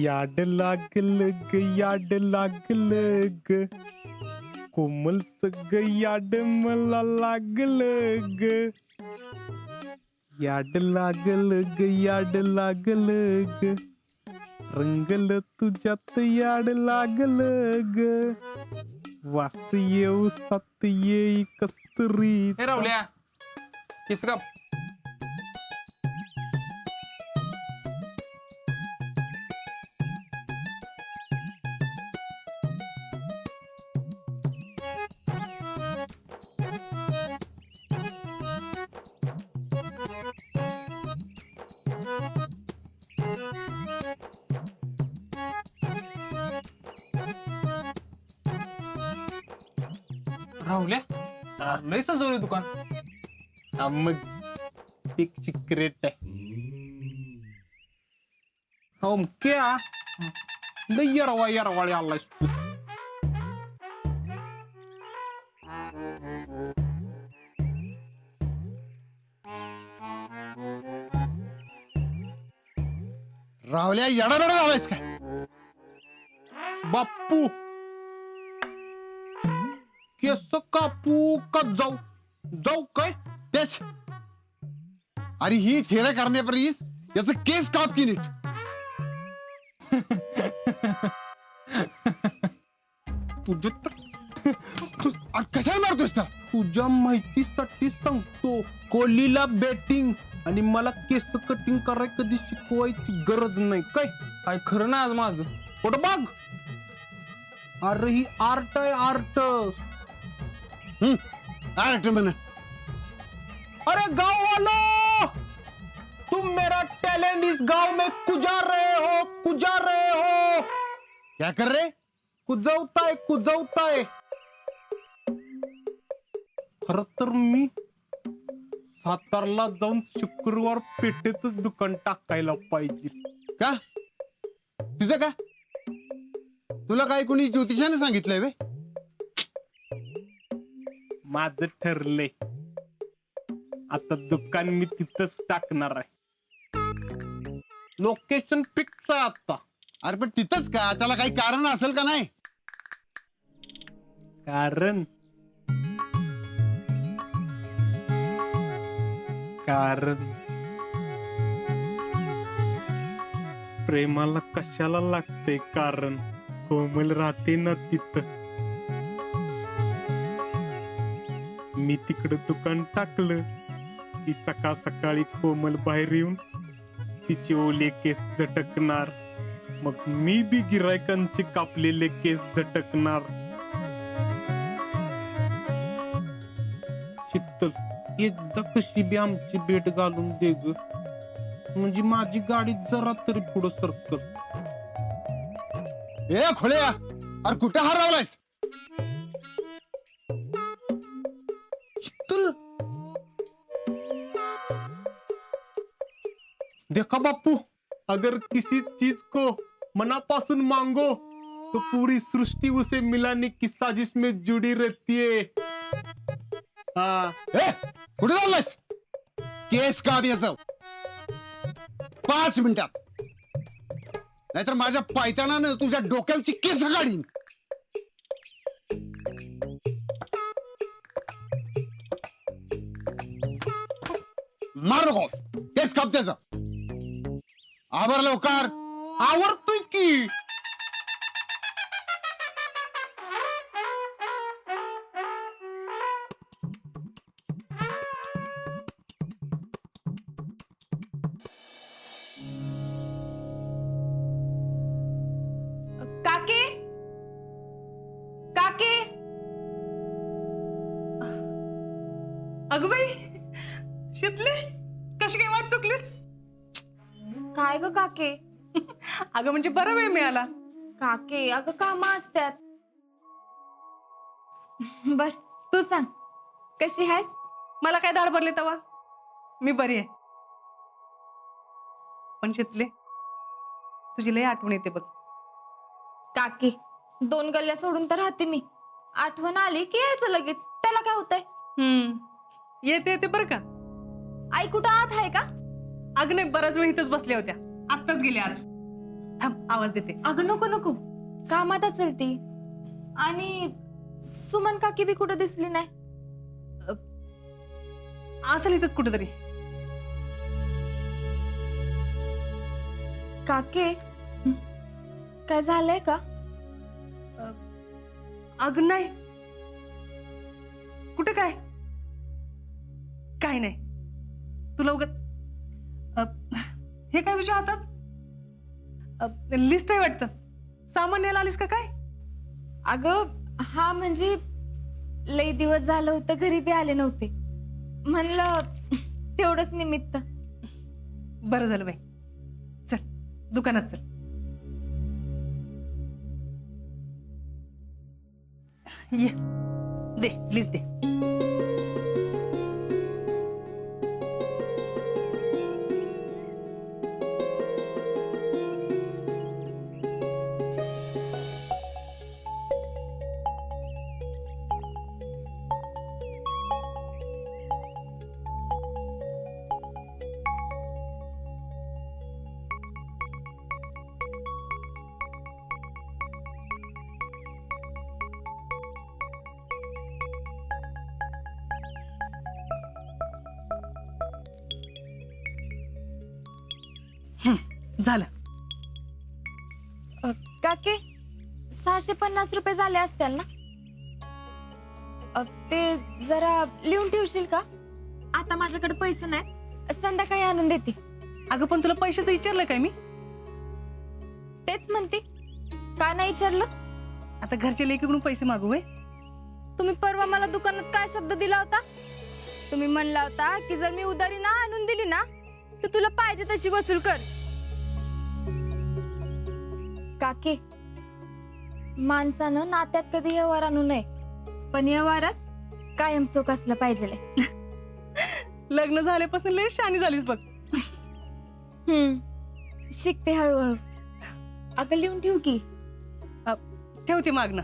याड लागल ग याड लागल ग कोमल सग याड मला लागल ग याड लागल ग याड लागल ग रंगल तुझ्यात याड लागल ग वास येऊ सात येई कस्तुरी हे राहुल्या किस का राहुल्या लय सजवलं दुकान मग एक सिक्रेट आहे हो क्या लय यरवाळी आलाय तू रावल्या येडा झालायस काय? बाप्पू केस कापू का जाऊ जाऊ काय तेच. अरे ही फेऱ्या करण्यापरीस याच केस काप की नीट. तुझे कशाला मारतोस तर? तुझ्या माहितीसाठी सांगतो कोहलीला बॅटिंग आणि मला केस कटिंग कराय कधी शिकवायची गरज नाही काय काय खरं ना आज माझं कुठं बघ अरे ही आर्ट आहे आर्ट आर्ट म्हण. अरे गाँव वालों तुम मेरा टैलेंट इस गांव में कुजा रहे हो क्या कर रे? कुजवताय खर तर मी सातारला जाऊन शुक्रवार पेठेतच दुकान टाकायला पाहिजे. का तिथं का तुला काय कोणी ज्योतिषाने सांगितलंय वे? माझं ठरलंय आता दुकान मी तिथंच टाकणार आहे. लोकेशन फिक्स आहे आता. अरे पण तिथंच का? त्याला काही कारण असेल का नाही? कारण प्रेमाला कशाला लागते कारण कोमल राहते ना तिथं. मी तिकडं दुकान टाकलं की सकाळ सकाळी कोमल बाहेर येऊन तिचे ओले केस झटकणार मग मी बी गिरायकांचे कापलेले केस झटकणार. चित्तल एकदा कशी बी आमची भेट घालून दे ग म्हणजे माझी गाडी जरा तरी पुढं सरकल. ए खोळ्या अरे कुठे हरवलायस? देखा बापू अगर किसी चीज को मनापासून मांगो तो पूरी सृष्टि उसे मिलाने की साजिश में जुड़ी रहती है. हाँ ए कुठे चाललायस? केस काप याचं 5 मिनिटात नाहीतर माझ्या पायतानानं तुझ्या डोक्यावरची केस काढीन. मार नको केस काप त्याचं. आवर लवकर. आवडतोय की काके काके अगं बाई शितले कशी काय वाट चुकलीस? काय ग काके अगं म्हणजे बरा वेळ मिळाला. काके अगं कामं असतात. बर तू सांग कशी आहेस? मला काय दाढ भरले तवा मी बरी आहे. पण शितले तुझी लय आठवण येते बघ. काकी 2 गल्ल्या सोडून तर राहते मी. आठवण आली की यायचं लगेच त्याला काय होतंय. येते येते बरं का. आई कुठं आत आहे का? अगं नाही बराच वेळ इथंच बसल्या होत्या आत्ताच गेल्या आत. थांब आवाज देते. अगं नको नको, कामात असेल ती. आणि सुमन काकी बी कुठं दिसली नाही. असेल इथंच कुठेतरी. काके काय झालंय का? अगं नाही, कुठे काय काय नाही. तुला उगाच हे काय तुझ्या हातात लिस्ट आहे वाटतं. सामान न्यायला आलीस का काय? अगं हा म्हणजे लई दिवस झालं होतं, घरी बी आले नव्हते, म्हणलं तेवढंच निमित्त. बरं झालं बाई. चल दुकानात चल. ये दे लिस्ट दे. झालं. काके 650 रुपये झाले असतील ना? ते जरा लिहून ठेवशील का? आता माझ्याकडे पैसे नाहीत, संध्याकाळी आणून देते. अगं पण तुला पैशाचं विचारलं काय मी? तेच म्हणते, काय नाही विचारलं? आता घरच्या लेकीकडून पैसे मागू होय? तुम्ही परवा मला दुकानात काय शब्द दिला होता? तुम्ही म्हणला होता की जर मी उधारी ना आणून दिली ना तर तुला पाहिजे तशी वसूल कर. काके, माणसानं नात्यात कधी व्यवहार आणू नये, पण व्यवहारात कायम चोख असलं पाहिजे. लग्न झाल्यापासून लय शानी झालीस बघ. शिकते हळूहळू. अगं लिहून ठेव की. ठेवते मागणं.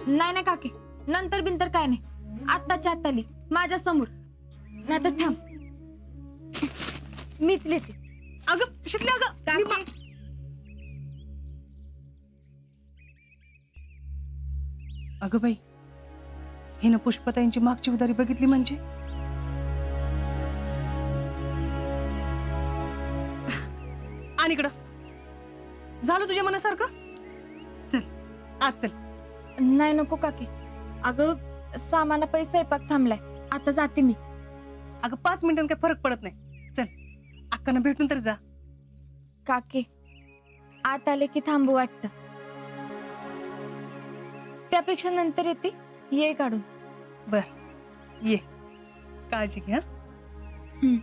नाही नाही काके, नंतर बिंतर काय नाही, आत्ताच्या आत्ता लिही माझ्या समोर. नाही तर थांब, मीच लिहिते. अगं शिकले. अगं काके अगं बाई, हिनं पुष्पताईंची मागची उधारी बघितली म्हणजे. आणि इकडं झालं तुझ्या मनासारखं. चल आज चल. नाही नको काके, अगं सामाना पैसे स्वयंपाक थांबलाय, आता जाते मी. अगं 5 मिनिटांनी काही फरक पडत नाही. चल अक्कांना भेटून तर जा. काके आत आले की थांबू वाटतं, त्यापेक्षा नंतर येते, येळ काढून. बर ये, काळजी घ्या. हम्म.